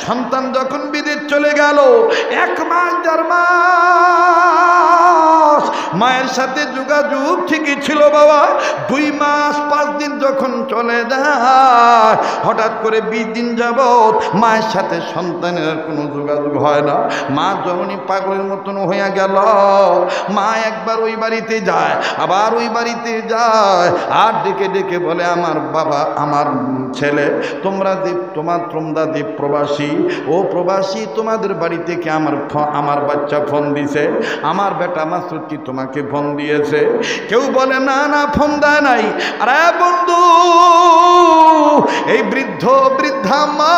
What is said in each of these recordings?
সন্তান যখন বিদেশ চলে গেল 1 মাস 1.5 মাস মায়ের সাথে যোগাযোগ ঠিকই ছিল বাবা। 2 মাস 5 দিন যখন চলে যায়, হঠাৎ করে 20 দিন যাবত মায়ের সাথে সন্তানের আর কোনো যোগাযোগ হয় না। মা জননী পাগলের মতন হইয়া গেল। মা একবার ওই বাড়িতে যায়, আবার ওই বাড়িতে যায়, আর ডেকে ডেকে বলে, আমার বাবা, আমার ছেলে, তোমরা দ্বীপ প্রবাসী, ও প্রবাসী, তোমাদের বাড়ি থেকে আমার বাচ্চা ফোন দিছে, আমার বেটা মাসুদ কি তোমাকে ফোন দিয়েছে? কেউ বলে না না, ফোন দেয় নাই। আরে বন্ধু, এই বৃদ্ধা মা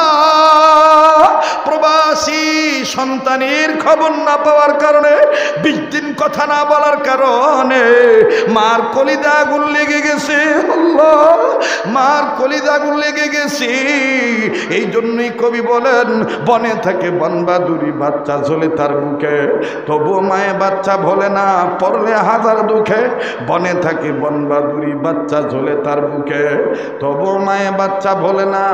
প্রবাসী সন্তানের খবর না পাওয়ার কারণে, 20 দিন কথা না বলার কারণে মার কলিজা আগুন লেগে গেছে। আল্লাহ, মার কলিজা আগুন লেগে গেছে। এই জন্যই কবি বলেন, বনে থাকে বনবাদুরি, বাচ্চা ঝোলে তার বুকে, তবুও মায়ে বাচ্চা ভোলে না, পড়লে হাজার দুঃখে। বনে থাকে বনবাদুরি, বাচ্চা ঝোলে তার বুকে, তবুও মায়ে বাচ্চা ভোলে না।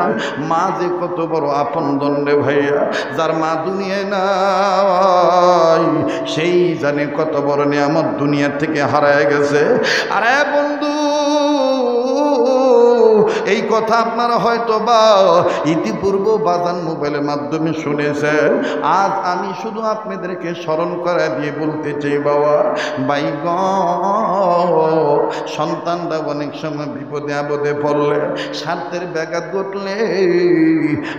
মা যে কত বড় আপন দণ্ডে ভাইয়া, যার মা দুনিয়ায় নাই, সেই জানে কত বড় নিয়ামত দুনিয়া থেকে হারায় গেছে। আরে বন্ধু, এই কথা আপনারা হয়তো বা ইতিপূর্ব বাজান মোবাইলের মাধ্যমে শুনেছেন। আজ আমি শুধু আপনাদেরকে স্মরণ করে দিয়ে বলতে চাই, বাবা ভাই গ, সন্তানরা অনেক সময় বিপদে আপদে পড়লে, স্বার্থের ব্যাঘাত ঘটলে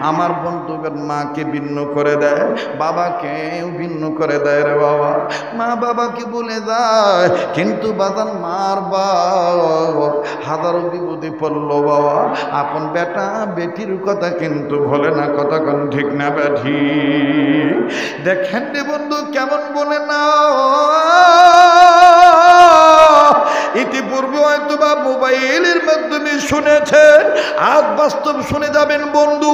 আমার বন্ধুদের মাকে ভিন্ন করে দেয়, বাবাকেও ভিন্ন করে দেয় রে বাবা। মা বাবাকে বলে যায়, কিন্তু বাজান মার বাবা হাজারো বিপদে পড়লো বাবা, আপন বেটা বেটির কথা কিন্তু ভোলে না। কথা কোন ঠিক না বেঠি? দেখেন রে বন্ধু, কেমন বলে না। ইতিপূর্বে হয়তো বা মোবাইলের মাধ্যমে শুনেছেন, আজ বাস্তব শুনে যাবেন বন্ধু।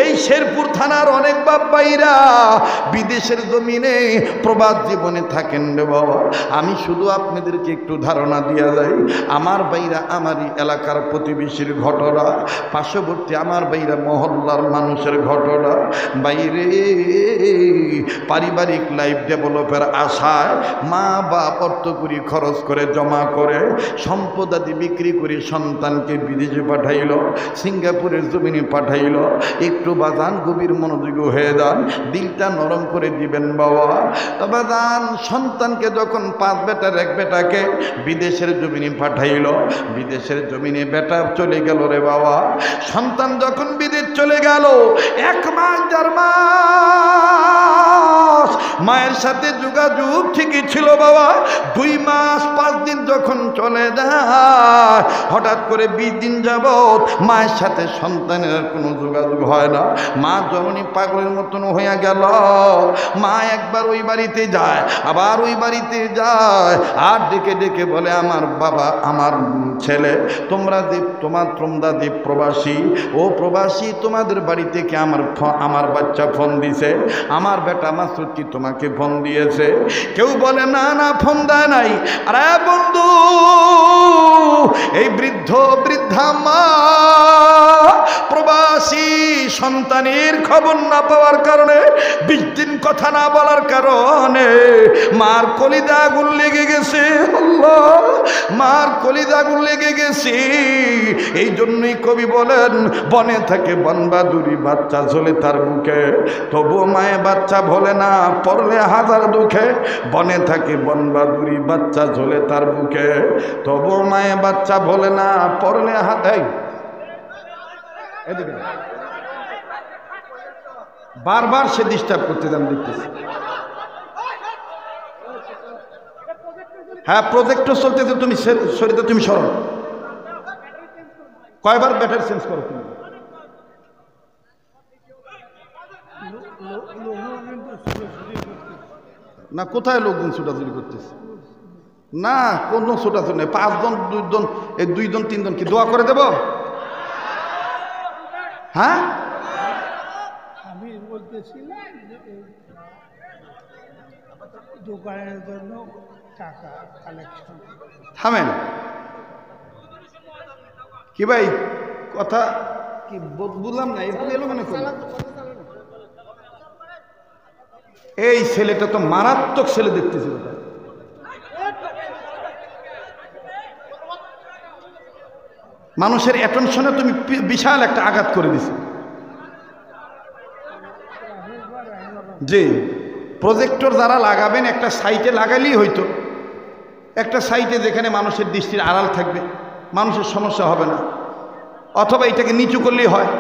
এই শেরপুর থানার অনেক বাপ ভাইরা বিদেশের জমিনে প্রবাস জীবনে থাকেন রে বাবা। আমি শুধু আপনাদেরকে একটু ধারণা দিয়া যাই, আমার ভাইরা, আমারই এলাকার প্রতিবেশীর ঘটনা, পার্শ্ববর্তী আমার ভাইরা মহল্লার মানুষের ঘটনা। বাইরে পারিবারিক লাইফ ডেভেলপের আশায় মা বাপ অর্থ করি খরচ করে জমা করে সম্পদাদি বিক্রি করে সন্তানকে বিদেশে পাঠাইল, সিঙ্গাপুরের জমিনে পাঠাইল। একটু বাজান গভীর মনোযোগী হয়ে যান, দিলটা নরম করে দিবেন বাবা। বাজান সন্তানকে যখন 5 বেটার 1 বেটাকে বিদেশের জমিনে পাঠাইল, বিদেশের জমিনে বেটা চলে গেল রে বাবা। সন্তান যখন বিদেশ চলে গেল, 1 মাস 1.5 মাস মায়ের সাথে যোগাযোগ ঠিকই ছিল বাবা। 2 মাস 5 দিন যখন চলে যায়, হঠাৎ করে 20 দিন যাবত মায়ের সাথে সন্তানের আর কোনো যোগাযোগ হয় না। মা জননী পাগলের মতন হইয়া গেল। মা একবার ওই বাড়িতে যায়, আবার ওই বাড়িতে যায়, আর ডেকে ডেকে বলে, আমার বাবা, আমার ছেলে, তোমরা দ্বীপ প্রবাসী, ও প্রবাসী, তোমাদের বাড়ি থেকে আমার বাচ্চা ফোন দিছে, আমার বেটা মাসুদ কি তোমাকে ফোন দিয়েছে? কেউ বলে না না, ফোন দেয় নাই। আরে বন্ধু, এই বৃদ্ধা মা প্রবাসী সন্তানের খবর না পাওয়ার কারণে, 20 দিন কথা না বলার কারণে মার কলিজা আগুন লেগে গেছে। আল্লাহ, মার কলিজা আগুন লেগে গেছে। এই জন্যই কবি বলেন, বনে থাকে বনবাদুরি, বাচ্চা ঝোলে তার বুকে, তবুও মায়ে বাচ্চা ভোলে না, পড়লে হাজার দুঃখে। বনে থাকে বনবাদুরি, বাচ্চা ঝোলে তার বুকে, তবুও মায়ে বাচ্চা ভোলে না, পড়লে হাতাই। এদিকে বারবার সে ডিস্টার্ব করতে যান, দেখতেছি। হ্যাঁ, প্রজেক্টর চলতেছে, তুমি শরীরে তুমি সরো। কয়বার ব্যাটারি চেঞ্জ করো তুমি? না, কোথায় লোকজন ছোটাছুটি করতেছে? না, কোনো ছোটাছুটি নেই। 5 জন 2 জন, এই 2 জন 3 জন কি দোয়া করে দেব? হ্যাঁ, আমি বলতেছিলাম দোকানের জন্য টাকা কালেকশন। থামেন কি ভাই, কথা কি বুঝলাম না। এলো কেন? এই ছেলেটা তো মারাত্মক ছেলে দেখতেছিল। মানুষের অ্যাটেনশনে তুমি বিশাল একটা আঘাত করে দিছো। জি, প্রজেক্টর যারা লাগাবেন একটা সাইটে লাগালেই হইতো, একটা সাইটে যেখানে মানুষের দৃষ্টির আড়াল থাকবে, মানুষের সমস্যা হবে না, অথবা এটাকে নিচু করলেই হয়।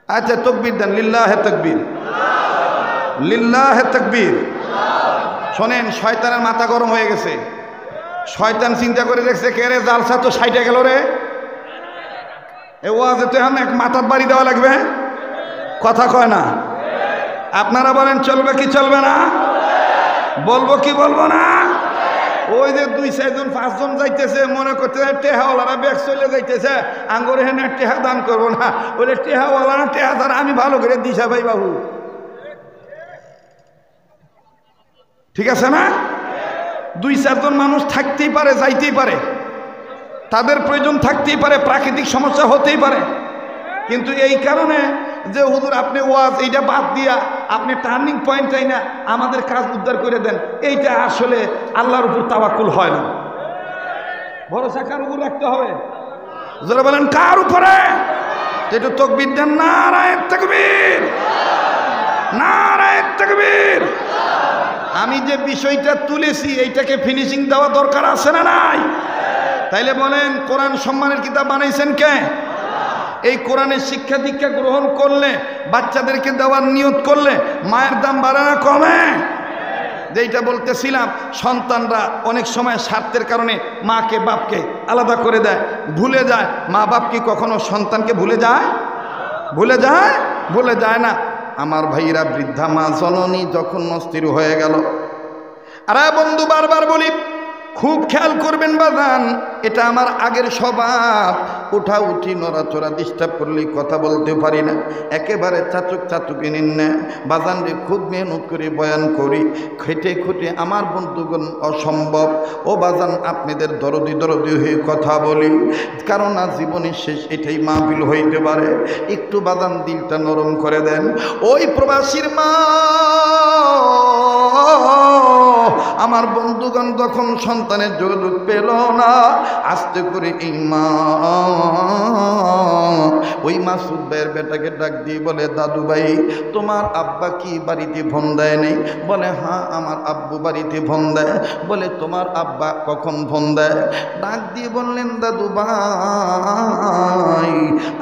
আচ্ছা তাকবীর দেন, লিল্লাহে তাকবীর, লিল্লাহে তাকবীর। শোনেন, শয়তানের মাথা গরম হয়ে গেছে। শয়তান চিন্তা করে দেখছে, কে রে জালসা তো সাইটে গেল রে, এ ওয়াজে তো এখন এক মাথার বাড়ি দেওয়া লাগবে, কথা কয় না। আপনারা বলেন চলবে কি চলবে না? বলবো কি বলবো না? ওই যে 2-4 জন 5 জন যাইতেছে, মনে করতেছে টেহাওয়ালারা ব্যাগ চলে যাইতেছে, আঙ্গুরে হেনে টেহা দান করবো না, বলে টেহাওয়ালারা টেহা দান আমি ভালো করে দিশা ভাই বাবু, ঠিক আছে না? 2-4 জন মানুষ থাকতেই পারে, যাইতেই পারে, তাদের প্রয়োজন থাকতেই পারে, প্রাকৃতিক সমস্যা হতেই পারে, কিন্তু এই কারণে যে হুজুর আপনি ওয়াজ এইটা বাদ দিয়া আপনি টার্নিং পয়েন্টটাই না আমাদের কাজ উদ্ধার করে দেন, এইটা আসলে আল্লাহর উপর তাওয়াক্কুল হয় না। ভরসা কার উপর রাখতে হবে? যারা বলেন কার উপরে? এটা তাকবীর দেন, নারায়ে তাকবীর, নারায়ে তাকবীর। আমি যে বিষয়টা তুলেছি এইটাকে ফিনিশিং দেওয়া দরকার আছে না নাই? তাইলে বলেন কোরআন সম্মানের কিতাব বানাইছেন কে? এই কোরআনের শিক্ষা দীক্ষা গ্রহণ করলে, বাচ্চাদেরকে দেওয়ার নিয়ত করলে মায়ের দাম বাড়ে না কমে? যেইটা বলতেছিলাম, সন্তানরা অনেক সময় স্বার্থের কারণে মাকে বাপকে আলাদা করে দেয়, ভুলে যায়। মা বাপ কি কখনো সন্তানকে ভুলে যায়? ভুলে যায়? ভুলে যায় না। আমার ভাইরা, বৃদ্ধা মা জননী যখন অস্থির হয়ে গেল, আরে বন্ধু বারবার বলি খুব খেয়াল করবেন বাজান, এটা আমার আগের স্বভাব, উঠা উঠি নড়াচড়া ডিস্টার্ব করলেই কথা বলতে পারি না, একেবারে চাচুক চাচুকে নিন না বাজান রে, খুব মেহনত করে বয়ান করি, খেটে খুঁটে আমার বন্ধুগণ অসম্ভব। ও বাজান আপনাদের দরদি দরদি হয়ে কথা বলি, কারণ আজ জীবনের শেষ এটাই মাহফিল হইতে পারে, একটু বাজান দিলটা নরম করে দেন। ওই প্রবাসীর মা, আমার বন্ধুগণ যখন সন্তানের যোগাযোগ পেল না, আস্তে করে এই মা, ওই মাসুদ ভাইয়ের বেটাকে ডাক দিয়ে বলে, দাদু ভাই তোমার আব্বা কি বাড়িতে ফোন দেয় নেই? বলে হ্যাঁ আমার আব্বু বাড়িতে ফোন দেয়। বলে তোমার আব্বা কখন ফোন দেয়? ডাক দিয়ে বললেন, দাদু ভাই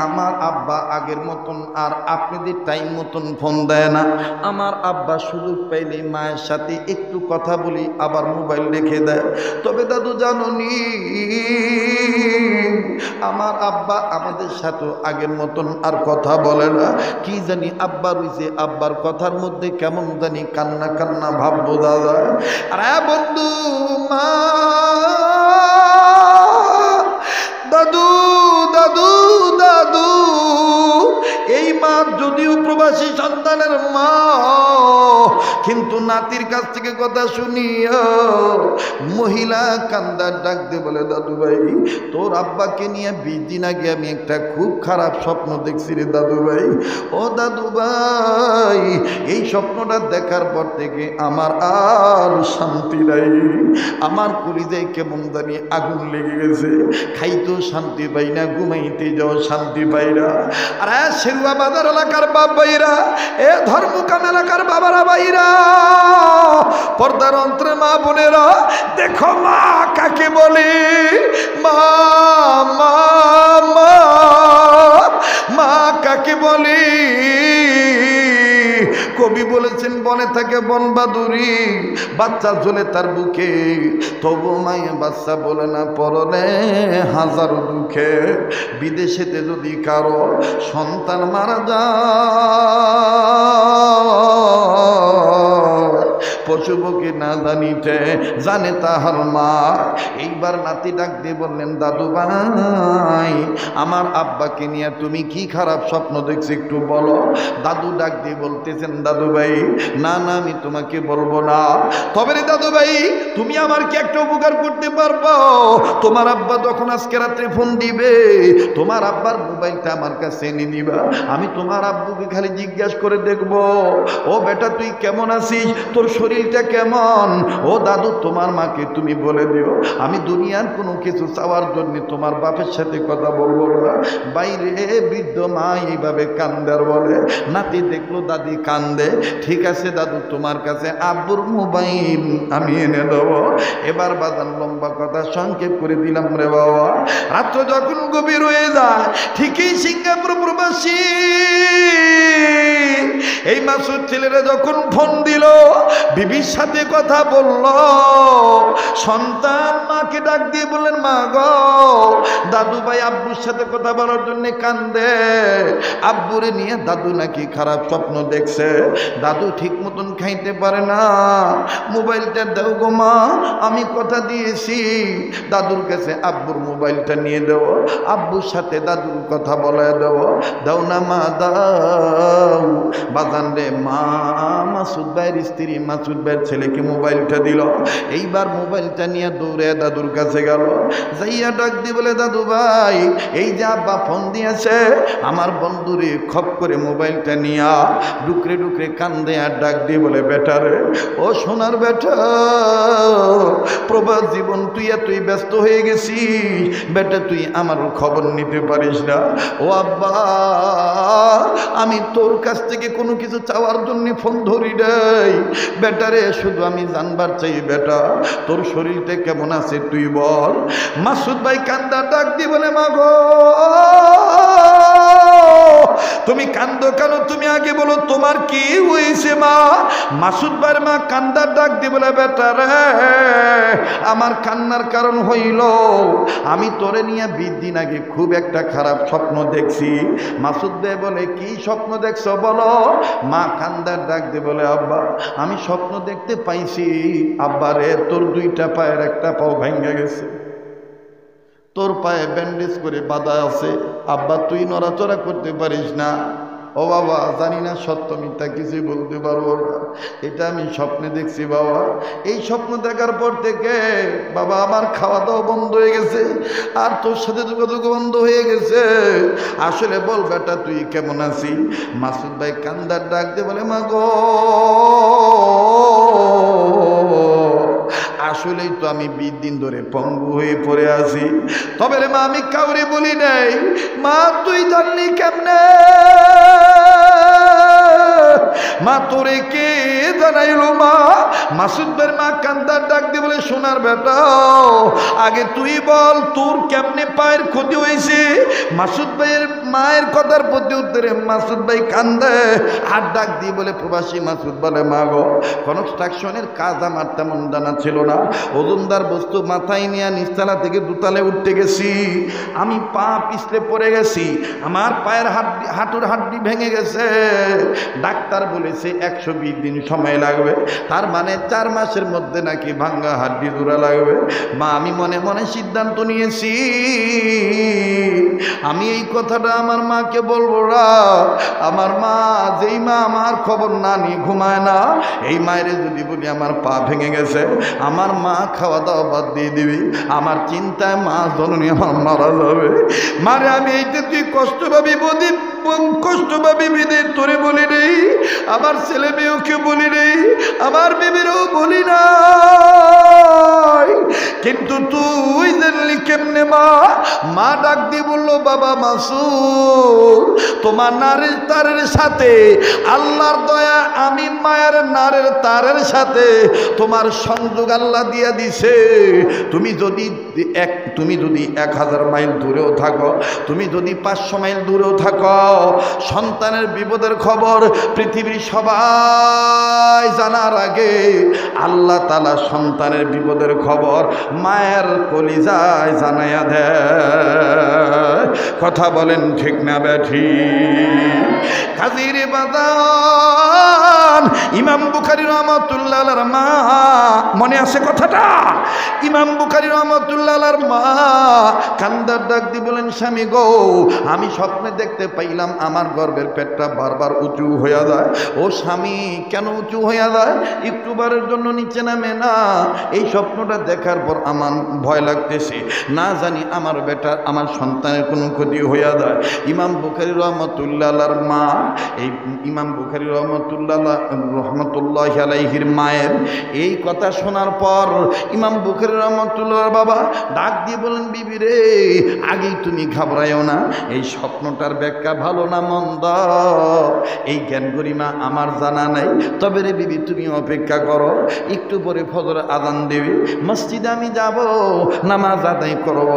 আমার আব্বা আগের মতন আর আপনাদের টাইম মতন ফোন দেয় না, আমার আব্বা সুযোগ পাইলে মায়ের সাথে একটু কথা বলি আবার মোবাইল রেখে দেয়। তবে দাদু জানোনি, আমার আব্বা আমাদের সাথে আগের মতন আর কথা বলে না, কি জানি আব্বা রইছে, আব্বার কথার মধ্যে কেমন জানি কান্না কান্না ভাব বোঝা যায়। আরে বন্ধু, মা, দাদু দাদু দাদু, এই মা যদিও প্রবাসী সন্তানের মা, কিন্তু নাতির কাছ থেকে কথা শুনিও মহিলা কান্দার ডাক দিয়ে বলে, দাদু ভাই তোর আব্বাকে নিয়ে 20 দিন আগে আমি একটা খুব খারাপ স্বপ্ন দেখছি রে দাদু ভাই। ও দাদু ভাই, এই স্বপ্নটা দেখার পর থেকে আমার আর শান্তি নাই, আমার কলিজায় কেমন জানি আগুন লেগে গেছে, খাইতেও শান্তি পাই না, ঘুমাইতে যাও শান্তি পাই না। আর শেরুয়া বাজার এলাকার বাপ ভাইরা, এ ধর্মকাম এলাকার বাবারা ভাইরা, পর্দার অন্তরে মা বোনেরা, দেখো মা কাকে বলে, মা মা মা, মা কাকে বলে? কবি বলেছেন, বনে থাকে বনবাদুরি, বাচ্চা ঝোলে তার বুকে, তবু মায়ে বাচ্চা বলে না পরনে হাজার দুঃখে। বিদেশেতে যদি কারো সন্তান মারা যায়, অশুভকে না জানিতে জানে তাহার মা। এইবার নাতি ডাক দিয়ে বললেন, দাদু ভাই আমার আব্বাকে নিয়ে তুমি কি খারাপ স্বপ্ন দেখছো একটু বলো। দাদু ডাক দিয়ে বলতেছেন, দাদু ভাই না না আমি তোমাকে বলবো না, তবে রে দাদু ভাই তুমি আমার কি একটা উপকার করতে পারবো? তোমার আব্বা যখন আজকে রাত্রে ফোন দিবে তোমার আব্বার মোবাইলটা আমার কাছে এনে দিবা, আমি তোমার আব্বুকে খালি জিজ্ঞাসা করে দেখবো, ও বেটা তুই কেমন আছিস, তোর শরীরটা কেমন? ও দাদু তোমার মাকে তুমি বলে দিও আমি দুনিয়ার কোনো কিছু চাওয়ার জন্য তোমার বাপের সাথে কথা বলবো না। বাইরে বৃদ্ধ মা এইভাবে কান্দার বলে, নাতি দেখলো দাদি কান্দে, ঠিক আছে দাদু তোমার কাছে আব্বুর মোবাইল আমি এনে দেবো। এবার বাজান লম্বা কথা সংক্ষেপ করে দিলাম রে বাবা। রাত্র যখন গভীর হয়ে যায় ঠিকই সিঙ্গাপুর প্রবাসী এই মাসুদ ছেলেরা যখন ফোন দিল বিবির সাথে কথা বলল, সন্তান মাকে ডাক দিয়ে বললেন, মা গো দাদু ভাই আব্বুর সাথে কথা বলার জন্য কান্দে, আব্বুরে নিয়ে দাদু নাকি খারাপ স্বপ্ন দেখছে, দাদু ঠিক মতন খাইতে পারে না, মোবাইলটা দাও গো মা, আমি কথা দিয়েছি দাদুর কাছে আব্বুর মোবাইলটা নিয়ে দেব, আব্বুর সাথে দাদুর কথা বলায় দেব, দাও না মা দাও। বাজান রে মা মাসুদ ভাইয়ের স্ত্রী মাসুদ ভাইয়ের ছেলেকে মোবাইলটা দিল, এইবার মোবাইলটা নিয়ে দৌড়ে দাদুর কাছে গেল, যাইয়া ডাক দিয়ে বলে, দাদু ভাই এই যে আব্বা ফোন দিয়েছে আমার বন্ধুরে খপ করে মোবাইলটা নিয়া ডুকরে ডুকরে কান্দে আর ডাক দিয়ে বলে, বেটা রে ও সোনার বেটা, প্রবাস জীবন তুই এতই ব্যস্ত হয়ে গেছিস বেটা, তুই আমার খবর নিতে পারিস না। ও আব্বা আমি তোর কাছ থেকে কোনো কিছু চাওয়ার জন্য ফোন ধরি নাই বেটা রে, শুধু আমি জানবার চাই বেটা তোর শরীরটা কেমন আছে তুই বল। মাসুদ ভাই কান্দা ডাক দিয়ে বলে, মা গো তুমি কান্দো কেন, তুমি আগে বলো তোমার কি হয়েছে মা। মাসুদ ভাইয়ের মা কান্দার ডাক দিয়ে বলে, বেটা রে আমার কান্নার কারণ হইল আমি তোরে নিয়ে 20 দিন আগে খুব একটা খারাপ স্বপ্ন দেখছি। মাসুদ ভাই বলে, কি স্বপ্ন দেখছো বলো। মা কান্দার ডাক দিয়ে বলে, আব্বা আমি স্বপ্ন দেখতে পাইছি আব্বা রে তোর 2টা পায়ের একটা পাও ভেঙে গেছে, তোর পায়ে ব্যান্ডেজ করে বাঁধা আছে, আব্বা তুই নড়াচড়া করতে পারিস না। ও বাবা জানি না সত্য মিথ্যা কিছুই বলতে পারবো না, এটা আমি স্বপ্নে দেখছি বাবা। এই স্বপ্ন দেখার পর থেকে বাবা আমার খাওয়া দাওয়া বন্ধ হয়ে গেছে আর তোর সাথে যোগাযোগ বন্ধ হয়ে গেছে, আসলে বল বেটা তুই কেমন আছিস। মাসুদ ভাই কান্দার ডাক দিয়ে বলে, মা গো আসলেই তো আমি 20 দিন ধরে পঙ্গু হয়ে পড়ে আছি, তবে রে মা আমি কাউরে বলি নাই। মা তুই জানলি কেমনে, মা তোরে কে জানাইলো মা। মাসুদ ভাইয়ের মা কান্দার ডাক দিয়ে বলে, সোনার বেটা আগে তুই বল তোর কেমনে পায়ের ক্ষতি হয়েছে। মাসুদ ভাইয়ের মায়ের কথার প্রতি উত্তরে মাসুদ ভাই কান্দে আর ডাক দিয়ে বলে, প্রবাসী মাসুদ বলে, মা গো কনস্ট্রাকশনের কাজ আমার তেমন জানা ছিল না, ওজনদার বস্তু মাথায় নিয়ে নিচতলা থেকে দুতলায় উঠতে গেছি, আমি পা পিছলে পড়ে গেছি, আমার পায়ের হাঁটুর হাড্ডি ভেঙে গেছে, ডাক্তার বলেছে 120 দিন সময় লাগবে, তার মানে 4 মাসের মধ্যে নাকি ভাঙ্গা হাড্ডি জোড়া লাগবে। মা আমি মনে মনে সিদ্ধান্ত নিয়েছি আমি এই কথাটা আমার মাকে বলবো না। আমার মা যেই মা আমার খবর না নিয়ে ঘুমায় না, এই মায়ের যদি বলি আমার পা ভেঙে গেছে আমার মা খাওয়া দাওয়া বাদ দিয়ে দিবি, আমার চিন্তায় মা জননী আমার মারা যাবে। মারে আমি এইটা তুই কষ্ট পাবি বদি, কষ্ট পাবি বিদে তোরে বলি নেই, আমার ছেলে মেয়েকে বলি নেই, আমার বিবিরও বলি না, কিন্তু তুই জানলি কেমনে মা। মা ডাক দিয়ে বললো, বাবা মাসুদ তোমার নারের তারের সাথে আল্লাহর দয়া আমি মায়ের নারের তারের সাথে তোমার সংযোগ আল্লাহ দিয়া দিছে। তুমি যদি 1000 মাইল দূরেও থাকো, তুমি যদি 500 মাইল দূরেও থাকো, সন্তানের বিপদের খবর পৃথিবীর সবাই জানার আগে আল্লাহ তাআলা সন্তানের বিপদের খবর মায়ের কলিজায় জানাইয়া দেয়। কথা বলেন ঠিক না বেঠি? কাজীর বাদান ইমাম বুখারী রাহমাতুল্লাহ আলাইহির মা, মনে আছে কথাটা? ইমাম বুখারী রাহমাতুল্লাহ আলাইহির মা কান্দার ডাক দিয়ে বলেন, স্বামী গো, আমি স্বপ্নে দেখতে পাইলাম আমার গর্ভের পেটটা বারবার উঁচু হইয়া যায়। ও স্বামী, কেন উঁচু হইয়া যায়? একটু বারের জন্য নিচে নামে না। এই স্বপ্নটা দেখার পর আমার ভয় লাগতেছে, না জানি আমার বেটা, আমার সন্তানের কোনো ক্ষতি হইয়া যায়। ইমাম বুখারী রাহমাতুল্লাহ আলাইহির মা, এই ইমাম বুখারী রহমতুল্লাহ আলাইহির মায়ের এই কথা শোনার পর ইমাম বুখারী রহমতুল্লাহ বাবা ডাক দিয়ে বলেন, বিবি রে, আগেই তুমি ঘাবড়াইও না। এই স্বপ্নটার ব্যাখ্যা ভালো না মন্দ এই জ্ঞান গরিমা আমার জানা নাই। তবে রে বিবি, তুমি অপেক্ষা করো, একটু পরে ফজর আজান দেবে, মসজিদে আমি যাব, নামাজ আদায় করব।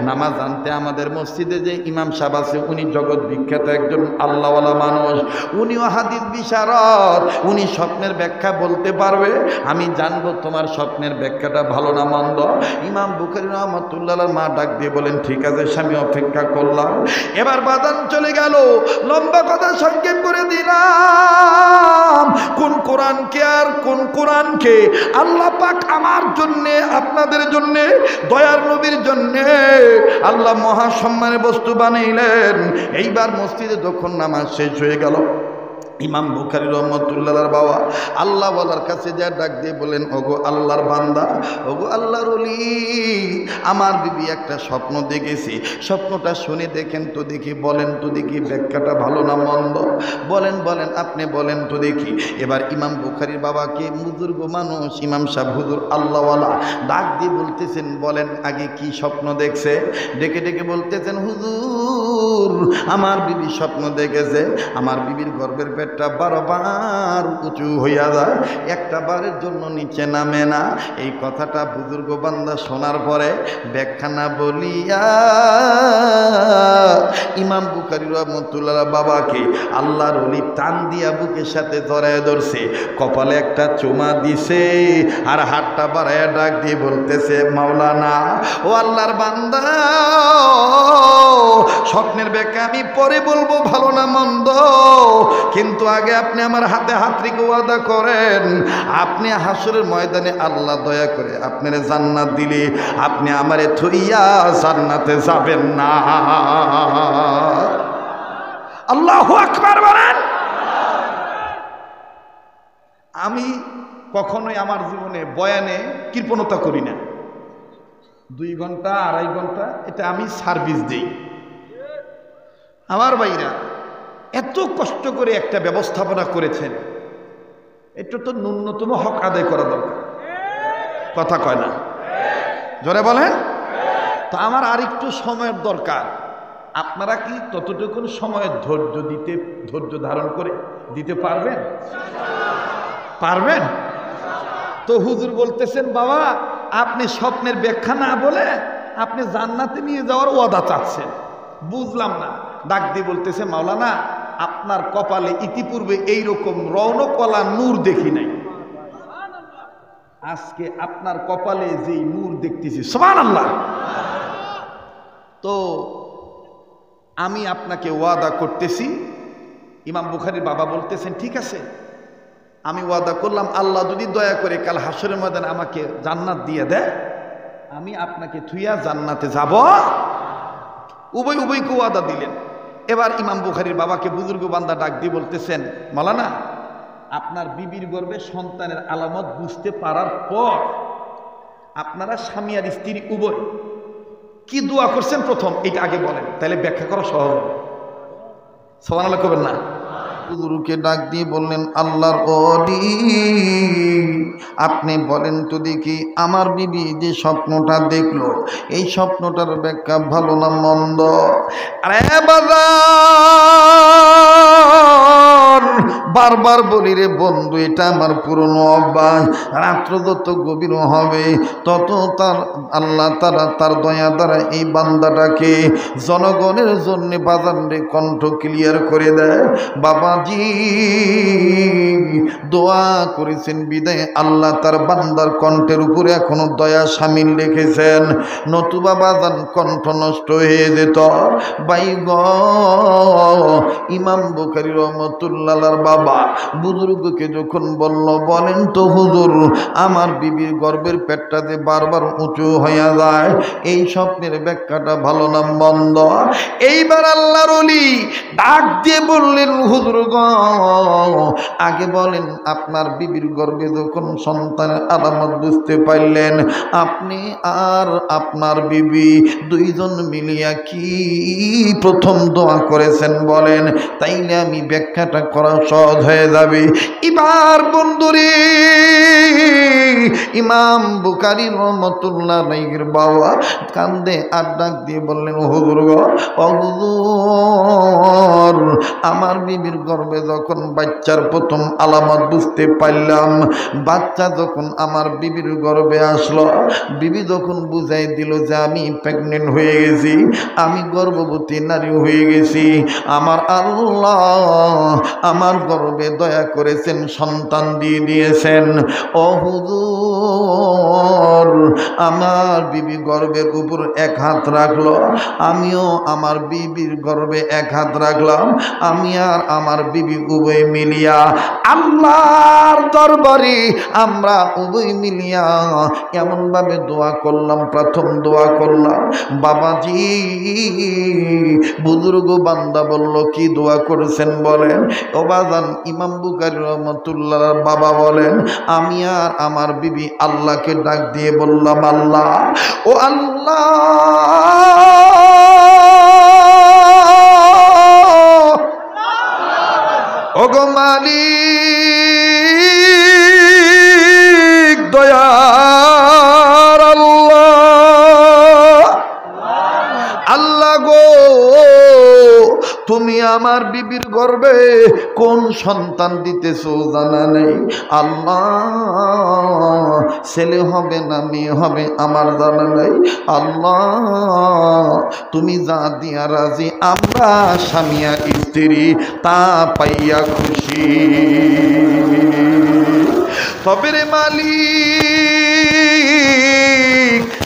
নামাজ আনতে আমাদের মসজিদে যে ইমাম সাহেব আছে, উনি জগৎ বিখ্যাত একজন আল্লাহওয়ালা মানুষ, উনিও হাদিস বিশারদ, উনি স্বপ্নের ব্যাখ্যা বলতে পারবে। আমি জানবো তোমার স্বপ্নের ব্যাখ্যাটা ভালো না মন্দ। ইমাম বুখারী রাহমাতুল্লাহ আলাইহির মা ডাক দিয়ে বলেন, ঠিক আছে স্বামী, অপেক্ষা করলাম। এবার বাদান চলে গেল। লম্বা কথা সংক্ষেপ করে দিলাম, কোন কোরআনকে আর কোন কোরআনকে আল্লাহ পাক আমার জন্যে, আপনাদের জন্যে, দয়ার নবীর জন্যে আল্লাহ মহাসম্মানের বস্তু বানাইলেন। এইবার মসজিদে যখন নামাজ শেষ হয়ে গেল, ইমাম বুখারী রহমতুল্লাহর বাবা আল্লাহ ওয়ালার কাছে যা ডাক দিয়ে বলেন, ওগো আল্লাহর বান্দা, ওগো আল্লাহর ওলি, আমার বিবি একটা স্বপ্ন দেখেছি, স্বপ্নটা শুনে দেখেন তো দেখি, বলেন তো দেখি ব্যাখ্যাটা ভালো না মন্দ, বলেন বলেন, আপনি বলেন তো দেখি। এবার ইমাম বুখারীর বাবাকে, বুজুর্গ মানুষ ইমাম সাহেব হুজুর আল্লাহওয়ালা, ডাক দিয়ে বলতেছেন, বলেন আগে কি স্বপ্ন দেখছে? ডেকে ডেকে বলতেছেন, হুজুর আমার বিবি স্বপ্ন দেখেছে, আমার বিবির গর্ভের পেটটা 12 বার উঁচু হইয়া যায়, একটা বারের জন্য নিচে নামে না। এই কথাটা বুজুর্গ বান্দা শোনার পরে ব্যাখ্যা না বলিয়া ইমাম বুখারী রহমতুল্লাহ বাবাকে আল্লাহর ওলি টান দিয়া বুকের সাথে জড়ায় ধরছে, কপালে একটা চুমা দিছে, আর হাতটা বাড়াইয়া ডাক দিয়ে বলতেছে, মাওলানা, ও আল্লাহর বান্দা, স্বপ্নের ব্যাখ্যা আমি পরে বলবো ভালো না মন্দ, কিন্তু আগে আপনি আমার হাতে হাত রেখে ওয়াদা করেন, আপনি হাসরের ময়দানে আল্লাহ দয়া করে আপনার জান্নাত দিলে আপনি আমারে থইয়া জান্নাতে যাবেন না। আল্লাহু আকবার বলেন। আমি কখনোই আমার জীবনে বয়ানে কৃপণতা করি না। 2 ঘন্টা 2.5 ঘন্টা এটা আমি সার্ভিস দিই। আমার ভাইরা এত কষ্ট করে একটা ব্যবস্থাপনা করেছেন, এটা তো ন্যূনতম হক আদায় করা দরকার। কথা কয় না, জোরে বলেন। তো আমার আরেকটু সময়ের দরকার। আপনারা কি ততটুকু সময়ের ধৈর্য ধারণ করে দিতে পারবেন? পারবেন তো? হুজুর বলতেছেন, বাবা আপনি স্বপ্নের ব্যাখ্যা না বলে আপনি জান্নাতে নিয়ে যাওয়ার ওয়াদা চাচ্ছেন, বুঝলাম না। ডাক দিয়ে বলতেছে, মাওলানা, আপনার কপালে ইতিপূর্বে এইরকম রৌনকওয়ালা নূর দেখি নাই, আজকে আপনার কপালে যেই নূর দেখতেছি, সুবহানাল্লাহ। তো আমি আপনাকে ওয়াদা করতেছি। ইমাম বুখারীর বাবা বলতেছেন, ঠিক আছে, আমি ওয়াদা করলাম, আল্লাহ যদি দয়া করে কাল হাসরের ময়দানে আমাকে জান্নাত দিয়ে দেয়, আমি আপনাকে থুইয়া জান্নাতে যাব। উভয়কে ওয়াদা দিলেন। এবার ইমাম বুখারীর বাবাকে বুজুর্গ বান্দা ডাক দিয়ে বলতেছেন, মাওলানা, আপনার বিবির গর্ভে সন্তানের আলামত বুঝতে পারার পর আপনারা স্বামী আর স্ত্রী উভয় কি দোয়া করছেন প্রথম, এটা আগে বলেন, তাহলে ব্যাখ্যা করা সহজ হবে। সুবহানাল্লাহ করবেন না? হুজুরকে ডাক দিয়ে বললেন, আল্লাহর ওলি, আপনি বলেন তো দেখি, আমার বিবি যে স্বপ্নটা দেখলো, এই স্বপ্নটার ব্যাখ্যা ভালো না মন্দ? আরে বাবা, বারবার বলি রে বন্ধু, এটা আমার পুরনো অভ্যাস। রাত্র যত গভীর হবে তত আল্লাহ তারা তার দয়া দ্বারা এই বান্দাটাকে জনগণের জন্য বাজারে কণ্ঠ ক্লিয়ার করে দেয়। বাবাজি দোয়া করেছেন বিদায় আল্লাহ তার বান্দার কণ্ঠের উপরে এখনো দয়া শামিল রেখেছেন, নতুবা বাজান কণ্ঠ নষ্ট হয়ে যেত। বাইগ ইমাম বুখারী রহমাতুল্লাহর বাবা বুজুর্গকে যখন বলেন তো হুজুর, আমার বিবির গর্ভের পেটটাতে বারবার উঁচু হয়ে যায়, এই স্বপ্নের ব্যাখ্যাটা ভালো না মন্দ? এইবার আল্লাহর ওলি ডাক দিয়ে বললেন, হুজুর গো, আগে বলেন আপনার বিবির গর্ভে যখন সন্তানের আলামত বুঝতে পারলেন, আপনি আর আপনার বিবি দুইজন মিলিয়া কি প্রথম দোয়া করেছেন বলেন, তাইলে আমি ব্যাখ্যাটা করা সহজ হয়ে যাবে। এবার বন্ধুরে ইমাম বুখারী রহমাতুল্লাহ আলাইহির বাবা কান্দে আর ডাক দিয়ে বললেন, হুজুর গো, ও হুজুর, আমার বিবির গর্ভে যখন বাচ্চার প্রথম আলামত বুঝতে পারলাম, বাচ্চা যখন আমার বিবির গর্ভে আসলো, বিবি যখন বুঝাই দিল যে আমি প্রেগনেন্ট হয়ে গেছি, আমি গর্ভবতী নারী হয়ে গেছি, আমার আল্লাহ আমার গর্ভে দয়া করেছেন, সন্তান দিয়ে দিয়েছেন। ও হুজুর, আমার বিবি গর্ভের উপর এক হাত রাখলো, আমিও আমার বিবির গর্ভে এক হাত রাখলাম, আমি আর আমার বিবি উভয় মিলিয়া আল্লাহর দরবারে আমরা উভয় মিলিয়া এমনভাবে দোয়া করলাম, প্রথম দোয়া করলাম। বাবাজি বুজুর্গ বান্দা বলল, কি দোয়া করেছেন বলেন? ও বাজান ইমাম বুখারী রহমাতুল্লাহর বাবা বলেন, আমি আর আমার বিবি আল্লাহকে ডাক দিয়ে বললাম, আল্লাহ, ও আল্লাহ, ওগো মালিক দয়ার আল্লাহ, আল্লাহ গো, তুমি আমার বিবির গর্ভে কোন সন্তান দিতেছো জানা নেই, আল্লাহ ছেলে হবে না মেয়ে হবে আমার জানা নেই, আল্লাহ তুমি যা দিয়া রাজি, আমরা স্বামী আর স্ত্রী তা পাইয়া খুশি। তবে রে মালিক,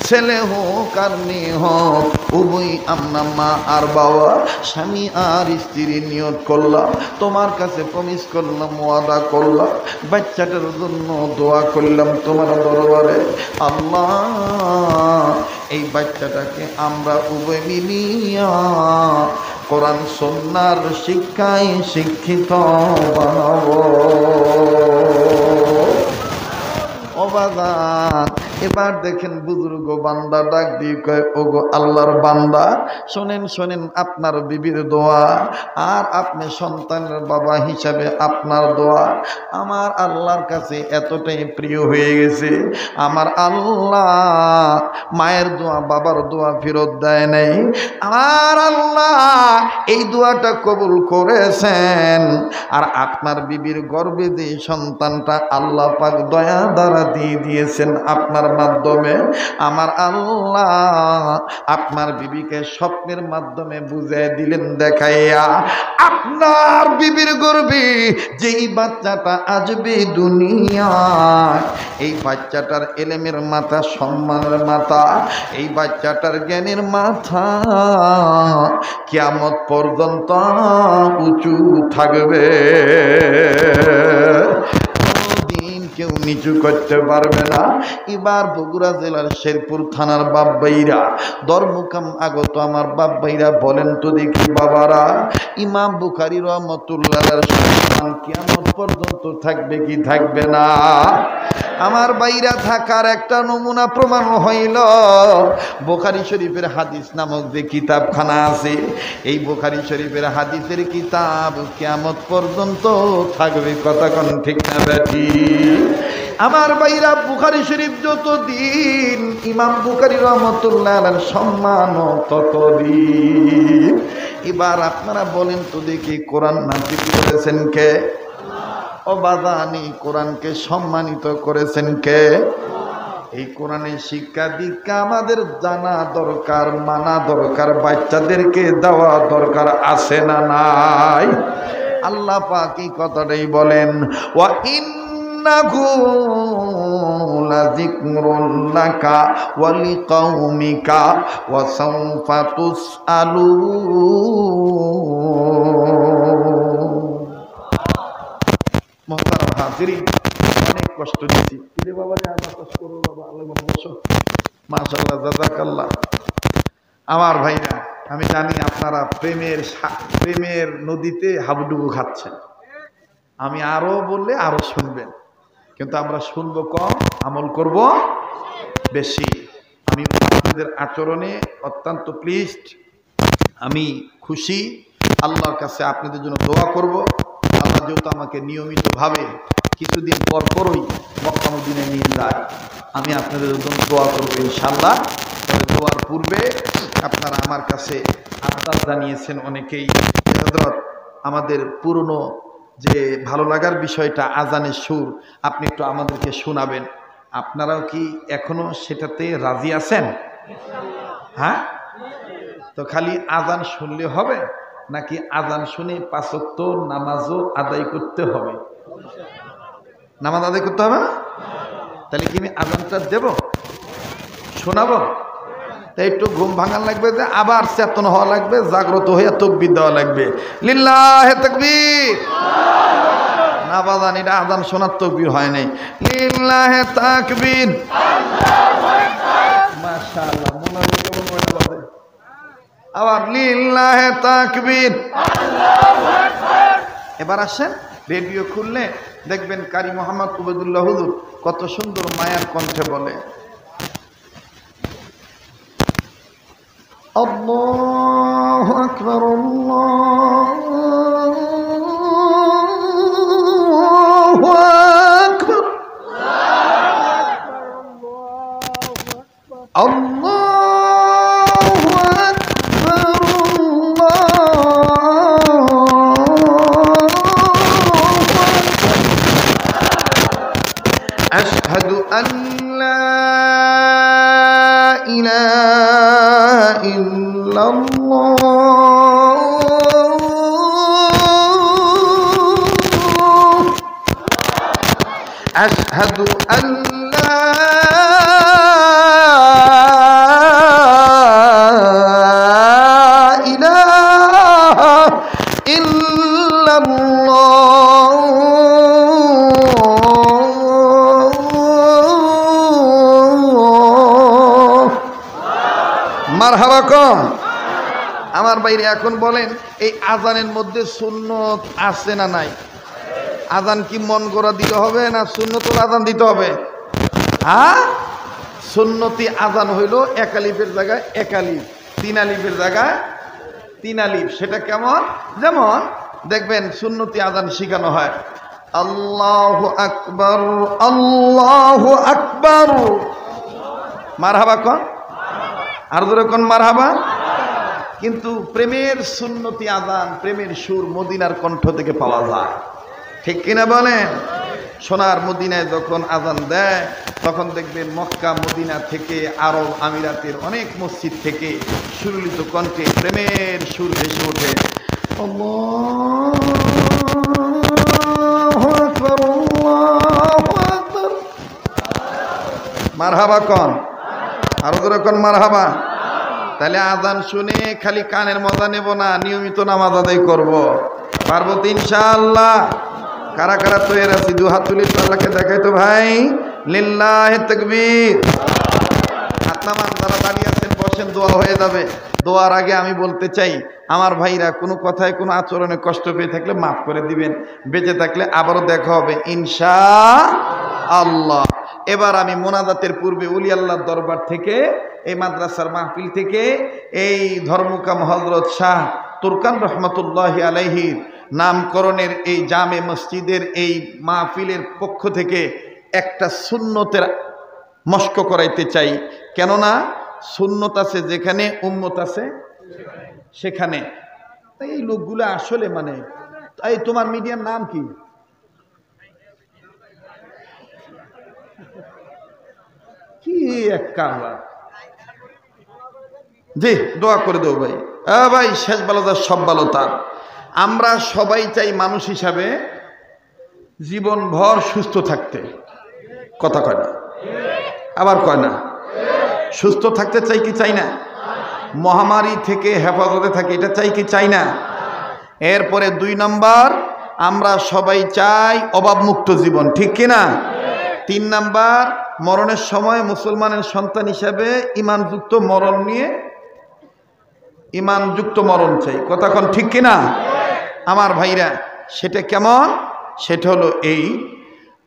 ছেলে হোক আর মেয়ে হোক, উভয় আমরা মা আর বাবা স্বামী আর স্ত্রী নিয়ত করলাম, তোমার কাছে প্রমিস করলাম, ওয়াদা করলাম, বাচ্চাটার জন্য দোয়া করলাম তোমার দরবারে। আল্লাহ এই বাচ্চাটাকে আমরা উভয় মিলিয়া কোরআন সুন্নাহর শিক্ষায় শিক্ষিত বানাবো। ও বাজান, এবার দেখেন বুজুর্গ বান্দা ডাক দিয়ে কয়, ওগো আল্লাহর বান্দা, শোনেন শোনেন, আপনার বিবির দোয়া আর আপনি সন্তানের বাবা হিসাবে আপনার দোয়া আমার আল্লাহর কাছে এতটাই প্রিয় হয়ে গেছে, আমার আল্লাহ মায়ের দোয়া বাবার দোয়া ফেরত দেয় নাই, আমার আল্লাহ এই দোয়াটা কবুল করেছেন। আর আপনার বিবির গর্ভে যে সন্তানটা আল্লাহ পাক দয়া দ্বারা দিয়ে দিয়েছেন আপনার মাধ্যমে, আমার আল্লাহ আপনার বিবিকে স্বপ্নের মাধ্যমে বুঝিয়ে দিলেন, দেখাইয়া আপনার বিবির গর্ভে যেই বাচ্চাটা আসবে দুনিয়ায়, এই বাচ্চাটার এলেমের মাথা, সম্মানের মাথা, এই বাচ্চাটার জ্ঞানের মাথা কিয়ামত পর্যন্ত উঁচু থাকবে, কেউ নিচু করতে পারবে না। এবার বগুড়া জেলার শেরপুর থানার বাপভাইরা, দরমুকাম আগত আমার বাপভাইরা বলেন তো দেখি বাবারা, ইমাম বুখারী রহমাতুল্লাহর সম্মান কিয়ামত পর্যন্ত থাকবে কি থাকবে না? আমার বাইরা থাকার একটা নমুনা প্রমাণ হইল বুখারী শরীফের হাদিস নামক যে কিতাবখানা আছে, এই বুখারী শরীফের হাদিসের কিতাব কিয়ামত পর্যন্ত থাকবে, কথা কোন ঠিক না বেঠি? আমার ভাইরা, বুখারী শরীফ যতদিন, ইমাম বুখারী রহমতুল্লাহ আলাইহির সম্মান ততদিন। এবার আপনারা বলেন তো দেখি, কোরআন নাজিল করেছেন কে? ও বাদানি, কোরআনকে সম্মানিত করেছেন কে? এই কোরআনের শিক্ষা দীক্ষা আমাদের জানা দরকার, মানা দরকার, বাচ্চাদেরকে দেওয়া দরকার, আছে না নাই? আল্লাহ পাক এই কথাটাই বলেন, ওয়া ইন্নাহু লাযিকরুন লাকা ওয়া লিকাউমিকা ওয়া সাওফা তুসআলুন। মুহতারাম হাজিরিন, অনেক কষ্ট দিয়েছি। কিরে বাবা রে, আমার কষ্ট করো বাবা, আল্লাহ বসো। মাশাআল্লাহ, জাযাকাল্লাহ। আমার ভাইরা, আমি জানি আপনারা প্রেমের নদীতে হাবুডুবু খাচ্ছেন। আমি আরো বললে আরো শুনবেন, কিন্তু আমরা শুনবো কম, আমল করব বেশি। আমি আপনাদের আচরণে অত্যন্ত প্লিজড, আমি খুশি। আল্লাহর কাছে আপনাদের জন্য দোয়া করব। আল্লাহ যেহেতু আমাকে নিয়মিতভাবে কিছুদিন পর পরই মক্কা মদিনায় নিয়ে যায়, আমি আপনাদের জন্য দোয়া করবো ইনশাআল্লাহ। তবে দোয়ার পূর্বে আপনারা আমার কাছে আবদার জানিয়েছেন অনেকেই, হযরত আমাদের পুরনো যে ভালো লাগার বিষয়টা আজানের সুর, আপনি একটু আমাদেরকে শোনাবেন। আপনারাও কি এখনো সেটাতে রাজি আছেন? হ্যাঁ, তো খালি আজান শুনলে হবে নাকি আজান শুনে ৫ ওয়াক্ত নামাজও আদায় করতে হবে? নামাজ আদায় করতে হবে না? তাহলে কি আমি আজানটা দেব, শোনাবো? তাই একটু ঘুম ভাঙান লাগবে, যে আবার চেতন হওয়া লাগবে, জাগ্রত হয়ে তাকবীর দেওয়া লাগবে। লিল্লাহে তাকবীর। না বাজান, এটা আজান শোনার তাকবীর হয় নাই। লিল্লাহে তাকবীর। মাশাআল্লাহ, আবার লিল্লাহে তাকবীর। এবার আসেন, রেডিও খুললে দেখবেন কারি মোহাম্মদ উবাইদুল্লাহ হুজুর কত সুন্দর মায়ার কণ্ঠে বলে, আল্লাহু আকবার, আল্লাহু আকবার, আল্লাহু أشهد أن لا إله إلا الله أشهد أن لا إله إلا الله মারহাবা কম। আমার বাইরে এখন বলেন, এই আজানের মধ্যে সুন্নত আছে না নাই? আজান কি মন গড়া দিতে হবে না সুন্নতুল আজান দিতে হবে? হ্যাঁ, সুন্নতি আজান হইল এক আলিফের জায়গায় এক আলিফ, 3 আলিফের জায়গায় 3 আলিফ। সেটা কেমন? যেমন দেখবেন সুন্নতি আজান শিখানো হয়, আল্লাহু আকবার, আল্লাহু আকবার। মারহাবা কন, আর ধরে কোন মারহাবা। কিন্তু প্রেমের সুন্নতি আজান, প্রেমের সুর মদিনার কণ্ঠ থেকে পাওয়া যায়, ঠিক কিনা বলেন? সোনার মদিনায় যখন আজান দেয়, তখন দেখবেন মক্কা মদিনা থেকে আরব আমিরাতের অনেক মসজিদ থেকে সুললিত কণ্ঠে প্রেমের সুর ভেসে ওঠে। মারহাবা কন, আরো ধরে কোন মারহাবা। তাহলে আজান শুনে খালি কানের মজা নেব না, নিয়মিত নামাজ আদায় করব। পারবো তো ইনশাআল্লাহ? কারা কারা তৈরি আছি? 2 হাত তুলে আল্লাহকে দেখাই তো ভাই। লিল্লাহে তাকবীর। আপনারা যারা দাঁড়িয়ে আছেন বসেন, দোয়া হয়ে যাবে। দোয়ার আগে আমি বলতে চাই, আমার ভাইরা কোনো কথায় কোনো আচরণে কষ্ট পেয়ে থাকলে মাফ করে দিবেন। বেঁচে থাকলে আবারও দেখা হবে ইনশাআল্লাহ। এবার আমি মোনাজাতের পূর্বে ওলি আল্লাহর দরবার থেকে, এই মাদ্রাসার মাহফিল থেকে, এই ধর্মকাম হযরত শাহ তুরকান রহমতুল্লাহি আলাইহির নামকরণের এই জামে মসজিদের এই মাহফিলের পক্ষ থেকে একটা সুন্নতের মস্ক করাইতে চাই, কেননা সুন্নত আছে যেখানে, উম্মত আছে সেখানে। এই লোকগুলো আসলে মানে, এই তোমার মিডিয়ার নাম কি? কি এক কারবার। জি, দোয়া করে দেবো ভাই। ভাই শেষ ভালো তার সব ভালো তার। আমরা সবাই চাই মানুষ হিসাবে জীবনভর সুস্থ থাকতে, কথা কয় না, আবার কয় না, সুস্থ থাকতে চাই কি চাই না? মহামারী থেকে হেফাজতে থাকি, এটা চাই কি চাই না? এরপরে 2 নম্বর, আমরা সবাই চাই অভাবমুক্ত জীবন, ঠিক কিনা? 3 নম্বর, মরণের সময় মুসলমানের সন্তান হিসাবে ইমানযুক্ত মরণ নিয়ে, ইমানযুক্ত মরণ চাই, কথা কোন ঠিক কিনা? আমার ভাইরা, সেটা কেমন? সেটা হলো এই,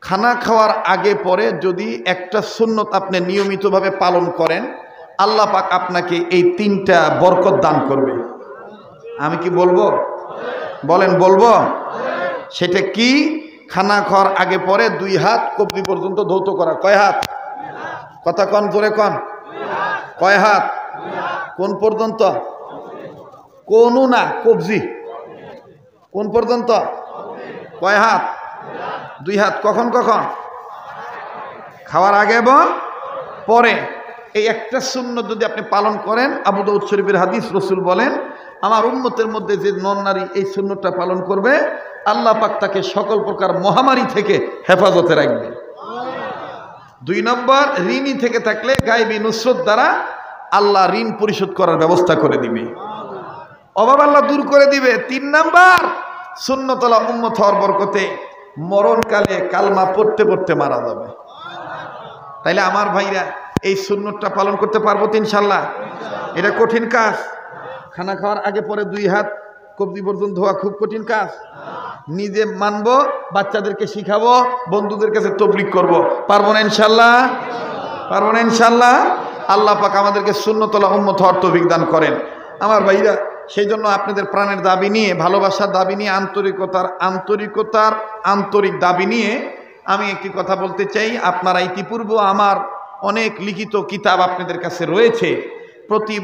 খানা খাওয়ার আগে পরে যদি একটা সুন্নত আপনি নিয়মিতভাবে পালন করেন, আল্লাহ পাক আপনাকে এই 3টা বরকত দান করবে। আমি কি বলবো? বলেন, বলবো? সেটা কি? খানা খাওয়ার আগে পরে 2 হাত কবজি পর্যন্ত ধৌত করা। কয় হাত? কথা কন, জোরে কন। কয় হাত? কোন পর্যন্ত? কোন না, কবজি কোন পর্যন্ত? কয় হাত? 2 হাত। কখন কখন? খাওয়ার আগে এবং পরে। এই একটা সুন্নত যদি আপনি পালন করেন, আবু দাউদ শরীফের হাদিস, রাসূল বলেন, আমার উম্মতের মধ্যে যে নর নারী এই সুন্নতটা পালন করবে, আল্লাহ পাক তাকে সকল প্রকার মহামারী থেকে হেফাজতে রাখবে। 2 নম্বর, ঋণী থেকে থাকলে গায়বী নুসরত দ্বারা আল্লাহ ঋণ পরিশোধ করার ব্যবস্থা করে দিবে, অভাব আল্লাহ দূর করে দিবে। 3 নম্বর, সুন্নতওয়ালা উম্মত হওয়ার বরকতে মরণকালে কালমা পড়তে পড়তে মারা যাবে। তাইলে আমার ভাইরা, এই সুন্নতটা পালন করতে পারবো তো ইনশাল্লাহ? এটা কঠিন কাজ। খানা খাওয়ার আগে পরে 2 হাত কবজি পর্যন্ত ধোয়া খুব কঠিন কাজ। নিজে মানবো, বাচ্চাদেরকে শিখাবো, বন্ধুদের কাছে তবলিগ করব। পারবো না ইনশাল্লাহ? পারবো না ইনশাল্লাহ? আল্লাহ পাক আমাদেরকে সুন্নতওয়ালা উম্মত হওয়ার তৌফিক দান করেন। আমার ভাইরা, সেই জন্য আপনাদের প্রাণের দাবি নিয়ে, ভালোবাসার দাবি নিয়ে, আন্তরিক দাবি নিয়ে আমি একটি কথা বলতে চাই। আপনারা ইতিপূর্বে আমার অনেক লিখিত কিতাব আপনাদের কাছে রয়েছে। প্রতি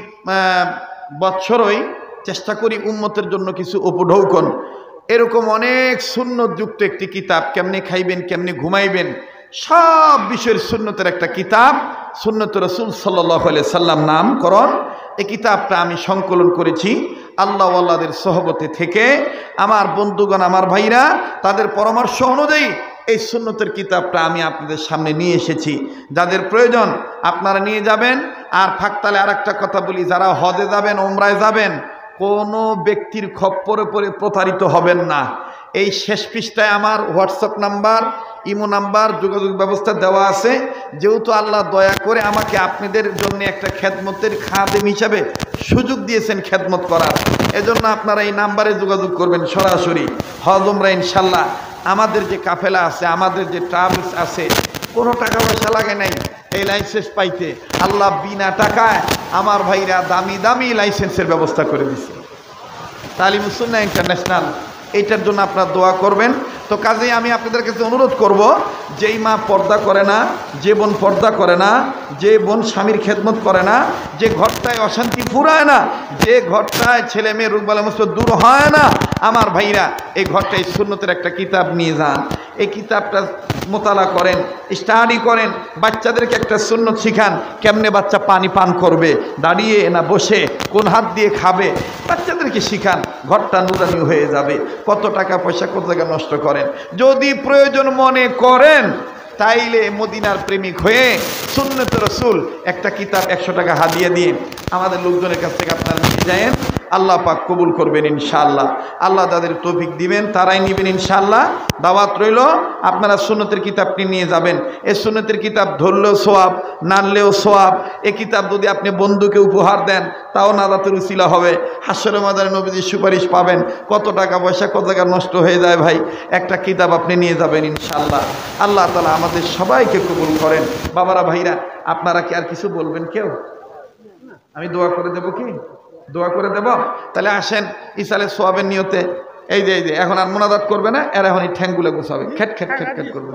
বৎসরই চেষ্টা করি উম্মতের জন্য কিছু উপঢৌকন, এরকম অনেক সুন্নতযুক্ত একটি কিতাব, কেমনে খাইবেন, কেমনে ঘুমাইবেন, সব বিষয়ের সুন্নতের একটা কিতাব, সুন্নত রাসূল সাল্লাল্লাহু আলাইহি সাল্লাম নামকরণ। এই কিতাবটা আমি সংকলন করেছি আল্লাহওয়ালাদের সহবতে থেকে। আমার বন্ধুগণ, আমার ভাইরা, তাদের পরামর্শ অনুযায়ী এই সুন্নতের কিতাবটা আমি আপনাদের সামনে নিয়ে এসেছি। যাদের প্রয়োজন আপনারা নিয়ে যাবেন। আর ফাঁকতালে আর একটা কথা বলি, যারা হজে যাবেন, ওমরায় যাবেন, কোনো ব্যক্তির খপ্পরে পড়ে প্রতারিত হবেন না। এই শেষ পৃষ্ঠায় আমার হোয়াটসঅ্যাপ নাম্বার, ইমো নাম্বার, যোগাযোগ ব্যবস্থা দেওয়া আছে। যেহেতু আল্লাহ দয়া করে আমাকে আপনাদের জন্য একটা খেদমতের খাদেম হিসাবে সুযোগ দিয়েছেন খেদমত করার, এজন্য আপনারা এই নাম্বারে যোগাযোগ করবেন সরাসরি। হজ ওমরা ইনশাল্লাহ আমাদের যে কাফেলা আছে, আমাদের যে ট্রাভেলস আছে, কোনো টাকা পয়সা লাগে নাই এই লাইসেন্স পাইতে। আল্লাহ বিনা টাকায় আমার ভাইরা দামি দামি লাইসেন্সের ব্যবস্থা করে দিচ্ছে, তালিমুস সুন্নাহ ইন্টারন্যাশনাল। এইটার জন্য আপনারা দোয়া করবেন। তো কাজেই আমি আপনাদের কাছে অনুরোধ করব, যেই মা পর্দা করে না, যে বোন পর্দা করে না, যে বোন স্বামীর খেদমত করে না, যে ঘরটায় অশান্তি ফুরায় না, যে ঘরটায় ছেলে মেয়ে রোগবালা মুসিবত দূর হয় না, আমার ভাইরা এই ঘরটায় সুন্নতের একটা কিতাব নিয়ে যান। এই কিতাবটা মোতালা করেন, স্টাডি করেন, বাচ্চাদেরকে একটা সুন্নত শিখান। কেমনে বাচ্চা পানি পান করবে, দাঁড়িয়ে না বসে, কোন হাত দিয়ে খাবে, বাচ্চাদেরকে শিখান। ঘরটা নুরানি হয়ে যাবে। কত টাকা পয়সা কত জায়গায় নষ্ট করেন। যদি প্রয়োজন মনে করেন তাইলে মদিনার প্রেমিক হয়ে সুন্নত রাসূল একটা কিতাব 100 টাকা হাদিয়া দিয়ে আমাদের লোকজনের কাছ থেকে আপনারা নিয়ে যান। আল্লাহ পাক কবুল করবেন ইনশাআল্লাহ। আল্লাহ তাদের তৌফিক দিবেন, তারাই নেবেন ইনশাআল্লাহ। দাওয়াত রইল, আপনারা সুন্নতের কিতাবটি নিয়ে যাবেন। এই সুন্নতের কিতাব ধরলেও সোয়াব, নানলেও সোয়াব। এই কিতাব যদি আপনি বন্ধুকে উপহার দেন তাও নাজাতের উসিলা হবে। হাসরের ময়দানে নবীজির সুপারিশ পাবেন। কত টাকা পয়সা কত জায়গা নষ্ট হয়ে যায় ভাই, একটা কিতাব আপনি নিয়ে যাবেন ইনশাআল্লাহ। আল্লাহ তাআলা আমাদের সবাইকে কবুল করেন। বাবারা, ভাইরা, আপনারা কি আর কিছু বলবেন? কেউ? আমি দোয়া করে দেব কি? দোয়া করে দেব? তাহলে আসেন ইসালে সোয়াবের নিয়তে। এই যে এখন আর মোনাজাত করবে না, এর এখন এই ঠ্যাংগুলো গুছাবে, খেট খেট খেট খেট করবে।